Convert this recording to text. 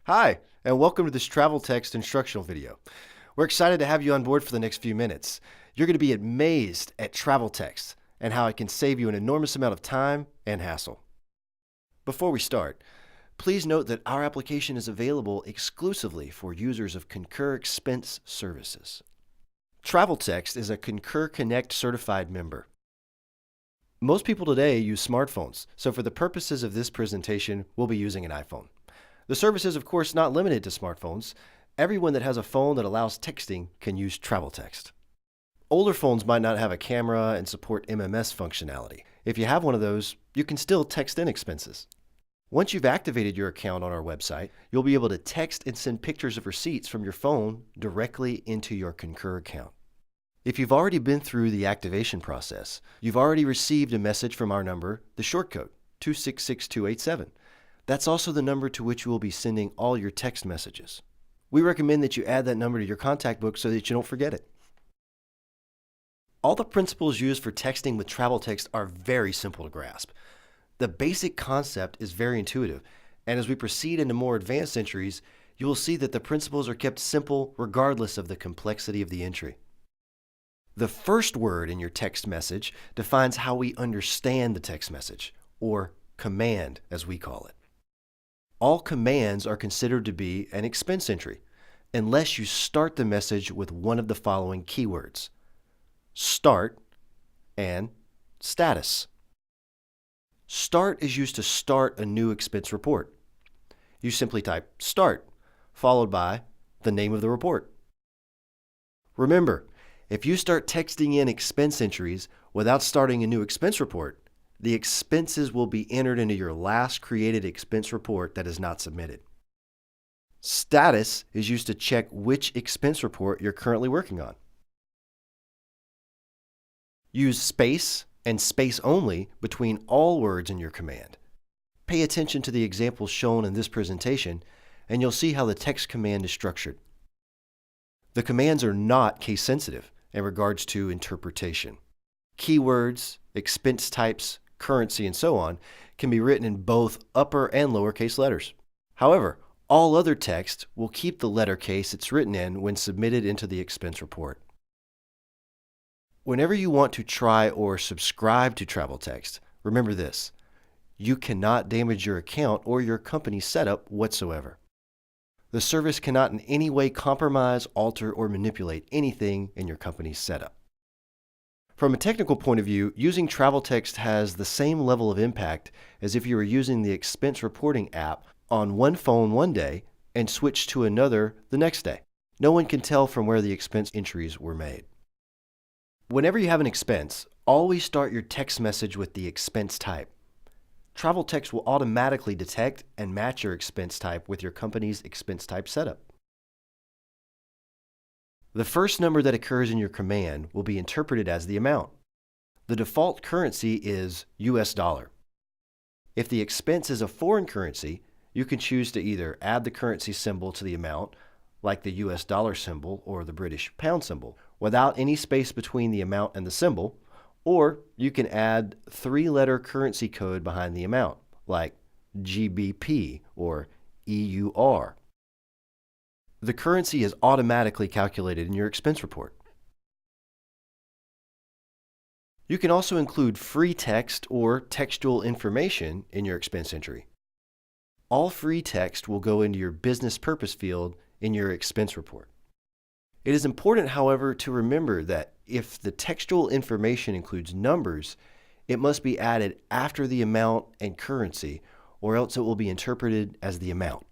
Hi, and welcome to this TravelText instructional video. We're excited to have you on board for the next few minutes. You're going to be amazed at TravelText and how it can save you an enormous amount of time and hassle. Before we start, please note that our application is available exclusively for users of Concur Expense services. TravelText is a Concur Connect certified member. Most people today use smartphones, so for the purposes of this presentation, we'll be using an iPhone. The service is, of course, not limited to smartphones. Everyone that has a phone that allows texting can use TravelText. Older phones might not have a camera and support MMS functionality. If you have one of those, you can still text in expenses. Once you've activated your account on our website, you'll be able to text and send pictures of receipts from your phone directly into your Concur account. If you've already been through the activation process, you've already received a message from our number, the short code, 266287. That's also the number to which you will be sending all your text messages. We recommend that you add that number to your contact book so that you don't forget it. All the principles used for texting with TravelText are very simple to grasp. The basic concept is very intuitive, and as we proceed into more advanced entries, you will see that the principles are kept simple regardless of the complexity of the entry. The first word in your text message defines how we understand the text message, or command as we call it. All commands are considered to be an expense entry, unless you start the message with one of the following keywords: start and status. Start is used to start a new expense report. You simply type start, followed by the name of the report. Remember, if you start texting in expense entries without starting a new expense report, the expenses will be entered into your last created expense report that is not submitted. Status is used to check which expense report you're currently working on. Use space and space only between all words in your command. Pay attention to the examples shown in this presentation, and you'll see how the text command is structured. The commands are not case sensitive in regards to interpretation. Keywords, expense types, currency, and so on can be written in both upper and lowercase letters. However, all other text will keep the letter case it's written in when submitted into the expense report. Whenever you want to try or subscribe to TravelText, remember this: you cannot damage your account or your company's setup whatsoever. The service cannot in any way compromise, alter, or manipulate anything in your company's setup. From a technical point of view, using TravelText has the same level of impact as if you were using the expense reporting app on one phone one day and switched to another the next day. No one can tell from where the expense entries were made. Whenever you have an expense, always start your text message with the expense type. TravelText will automatically detect and match your expense type with your company's expense type setup. The first number that occurs in your command will be interpreted as the amount. The default currency is US dollar. If the expense is a foreign currency, you can choose to either add the currency symbol to the amount, like the US dollar symbol or the British pound symbol, without any space between the amount and the symbol, or you can add 3-letter currency code behind the amount, like GBP or EUR. The currency is automatically calculated in your expense report. You can also include free text or textual information in your expense entry. All free text will go into your business purpose field in your expense report. It is important, however, to remember that if the textual information includes numbers, it must be added after the amount and currency, or else it will be interpreted as the amount.